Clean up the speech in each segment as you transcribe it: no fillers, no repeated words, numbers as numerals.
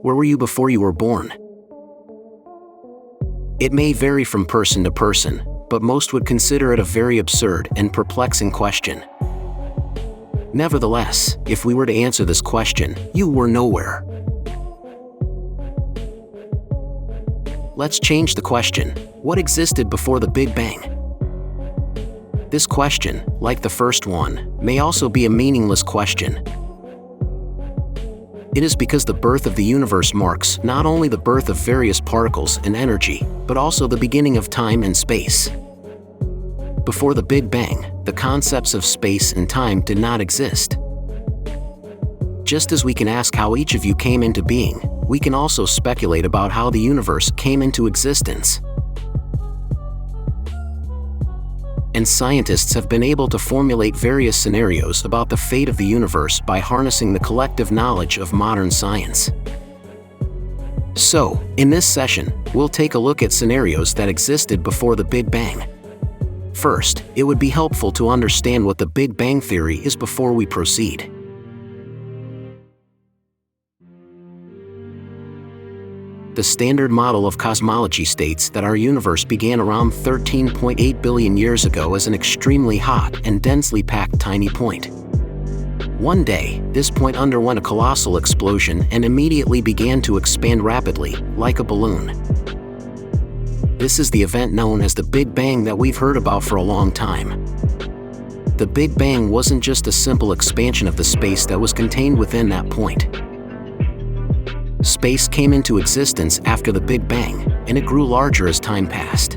Where were you before you were born? It may vary from person to person, but most would consider it a very absurd and perplexing question. Nevertheless, if we were to answer this question, you were nowhere. Let's change the question. What existed before the Big Bang? This question, like the first one, may also be a meaningless question. It is because the birth of the universe marks not only the birth of various particles and energy, but also the beginning of time and space. Before the Big Bang, the concepts of space and time did not exist. Just as we can ask how each of you came into being, we can also speculate about how the universe came into existence. And scientists have been able to formulate various scenarios about the fate of the universe by harnessing the collective knowledge of modern science. So, in this session, we'll take a look at scenarios that existed before the Big Bang. First, it would be helpful to understand what the Big Bang Theory is before we proceed. The Standard Model of Cosmology states that our universe began around 13.8 billion years ago as an extremely hot and densely packed tiny point. One day, this point underwent a colossal explosion and immediately began to expand rapidly, like a balloon. This is the event known as the Big Bang that we've heard about for a long time. The Big Bang wasn't just a simple expansion of the space that was contained within that point. Space came into existence after the Big Bang, and it grew larger as time passed.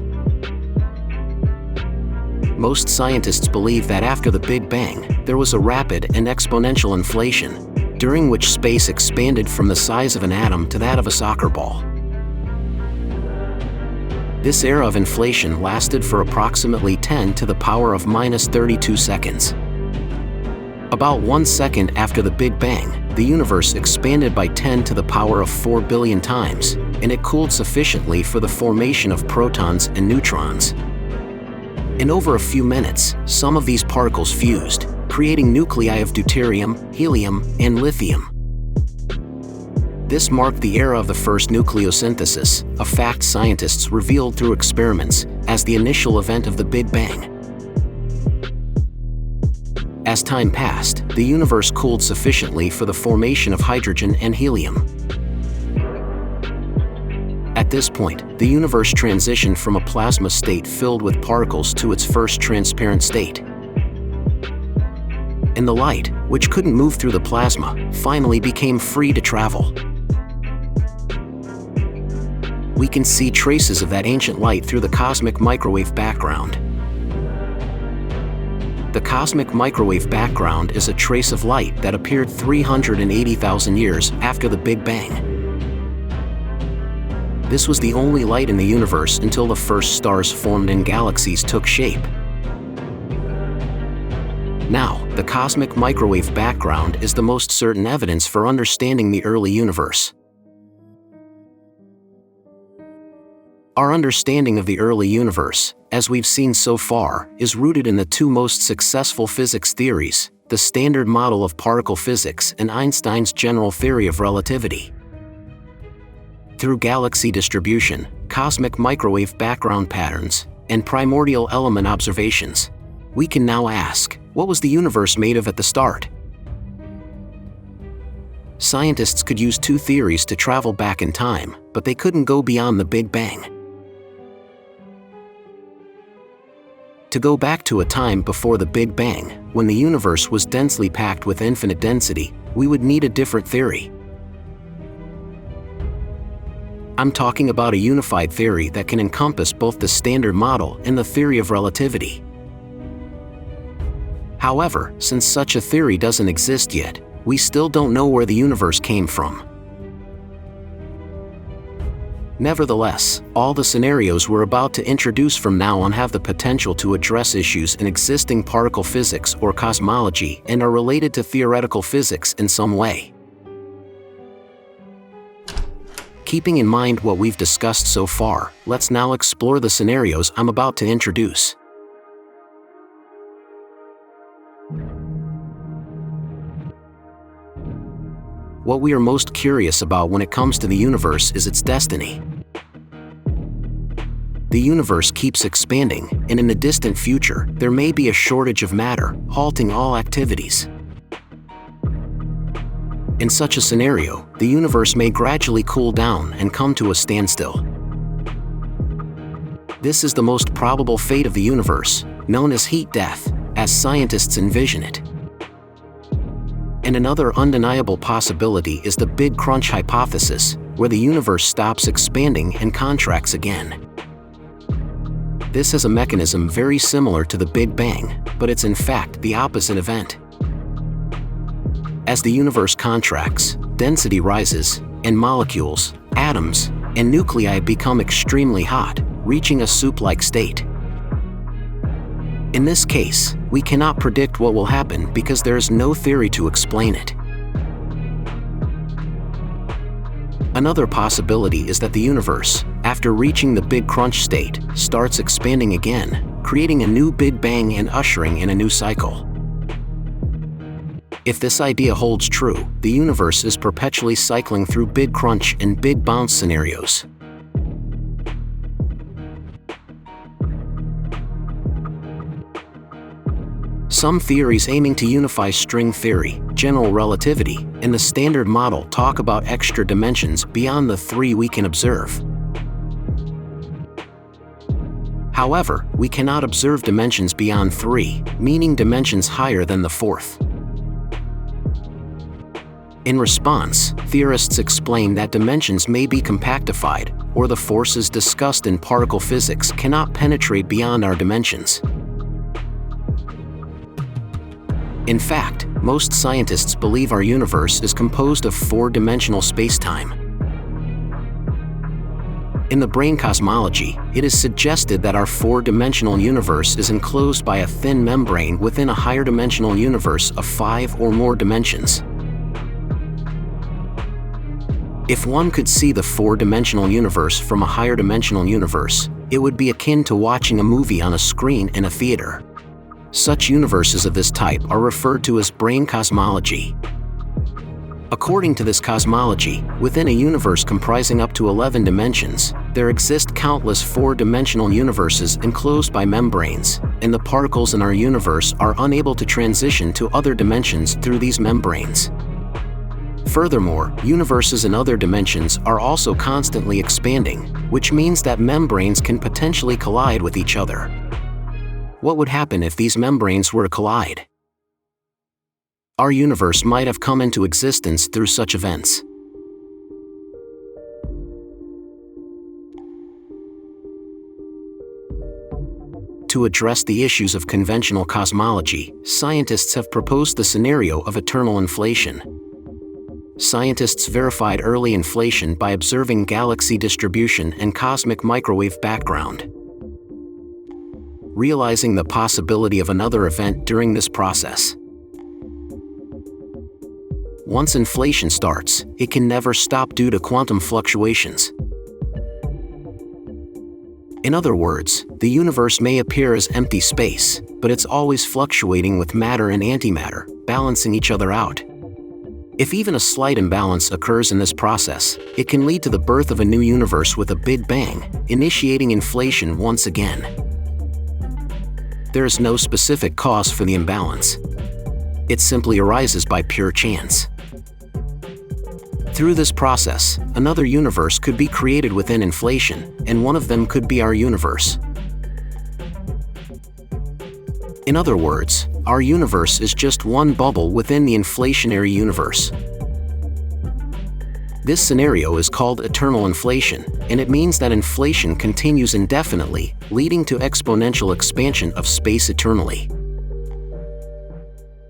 Most scientists believe that after the Big Bang, there was a rapid and exponential inflation, during which space expanded from the size of an atom to that of a soccer ball. This era of inflation lasted for approximately 10 to the power of minus 32 seconds. About 1 second after the Big Bang, the universe expanded by 10 to the power of 4 billion times, and it cooled sufficiently for the formation of protons and neutrons. In over a few minutes, some of these particles fused, creating nuclei of deuterium, helium, and lithium. This marked the era of the first nucleosynthesis, a fact scientists revealed through experiments, as the initial event of the Big Bang. As time passed, the universe cooled sufficiently for the formation of hydrogen and helium. At this point, the universe transitioned from a plasma state filled with particles to its first transparent state. And the light, which couldn't move through the plasma, finally became free to travel. We can see traces of that ancient light through the cosmic microwave background. The cosmic microwave background is a trace of light that appeared 380,000 years after the Big Bang. This was the only light in the universe until the first stars formed and galaxies took shape. Now, the cosmic microwave background is the most certain evidence for understanding the early universe. Our understanding of the early universe, as we've seen so far, is rooted in the two most successful physics theories, the Standard Model of Particle Physics and Einstein's General Theory of Relativity. Through galaxy distribution, cosmic microwave background patterns, and primordial element observations, we can now ask, what was the universe made of at the start? Scientists could use two theories to travel back in time, but they couldn't go beyond the Big Bang. To go back to a time before the Big Bang, when the universe was densely packed with infinite density, we would need a different theory. I'm talking about a unified theory that can encompass both the Standard Model and the theory of relativity. However, since such a theory doesn't exist yet, we still don't know where the universe came from. Nevertheless, all the scenarios we're about to introduce from now on have the potential to address issues in existing particle physics or cosmology and are related to theoretical physics in some way. Keeping in mind what we've discussed so far, let's now explore the scenarios I'm about to introduce. what we are most curious about when it comes to the universe is its destiny. The universe keeps expanding, and in the distant future, there may be a shortage of matter, halting all activities. In such a scenario, the universe may gradually cool down and come to a standstill. This is the most probable fate of the universe, known as heat death, as scientists envision it. And another undeniable possibility is the Big Crunch hypothesis, where the universe stops expanding and contracts again. This is a mechanism very similar to the Big Bang, but it's in fact the opposite event. As the universe contracts, density rises, and molecules, atoms, and nuclei become extremely hot, reaching a soup-like state. In this case, we cannot predict what will happen because there is no theory to explain it. Another possibility is that the universe, after reaching the Big Crunch state, starts expanding again, creating a new Big Bang and ushering in a new cycle. If this idea holds true, the universe is perpetually cycling through Big Crunch and Big Bounce scenarios. Some theories aiming to unify string theory, general relativity, and the Standard Model talk about extra dimensions beyond the 3 we can observe. However, we cannot observe dimensions beyond 3, meaning dimensions higher than the 4th. In response, theorists explain that dimensions may be compactified, or the forces discussed in particle physics cannot penetrate beyond our dimensions. In fact, most scientists believe our universe is composed of 4-dimensional spacetime. In the brain cosmology, it is suggested that our 4-dimensional universe is enclosed by a thin membrane within a higher dimensional universe of 5 or more dimensions. If one could see the 4-dimensional universe from a higher dimensional universe, it would be akin to watching a movie on a screen in a theater. Such universes of this type are referred to as brain cosmology. According to this cosmology, within a universe comprising up to 11 dimensions, there exist countless 4-dimensional universes enclosed by membranes, and the particles in our universe are unable to transition to other dimensions through these membranes. Furthermore, universes in other dimensions are also constantly expanding, which means that membranes can potentially collide with each other. What would happen if these membranes were to collide? Our universe might have come into existence through such events. To address the issues of conventional cosmology, scientists have proposed the scenario of eternal inflation. Scientists verified early inflation by observing galaxy distribution and cosmic microwave background. Realizing the possibility of another event during this process. Once inflation starts, it can never stop due to quantum fluctuations. In other words, the universe may appear as empty space, but it's always fluctuating with matter and antimatter, balancing each other out. If even a slight imbalance occurs in this process, it can lead to the birth of a new universe with a Big Bang, initiating inflation once again. There is no specific cause for the imbalance. It simply arises by pure chance. Through this process, another universe could be created within inflation, and one of them could be our universe. In other words, our universe is just one bubble within the inflationary universe. This scenario is called eternal inflation, and it means that inflation continues indefinitely, leading to exponential expansion of space eternally.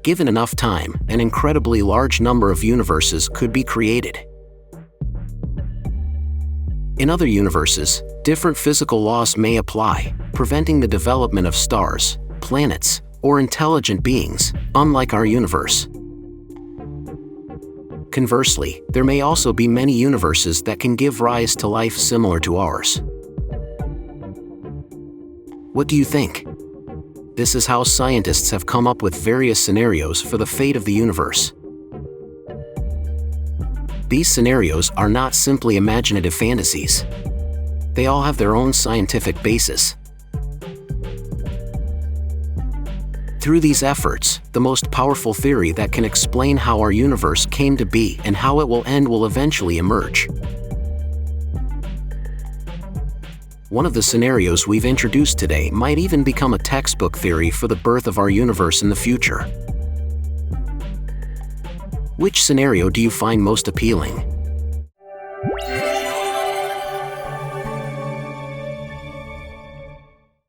Given enough time, an incredibly large number of universes could be created. In other universes, different physical laws may apply, preventing the development of stars, planets, or intelligent beings, unlike our universe. Conversely, there may also be many universes that can give rise to life similar to ours. What do you think? This is how scientists have come up with various scenarios for the fate of the universe. These scenarios are not simply imaginative fantasies. They all have their own scientific basis. Through these efforts, the most powerful theory that can explain how our universe came to be and how it will end will eventually emerge. One of the scenarios we've introduced today might even become a textbook theory for the birth of our universe in the future. Which scenario do you find most appealing?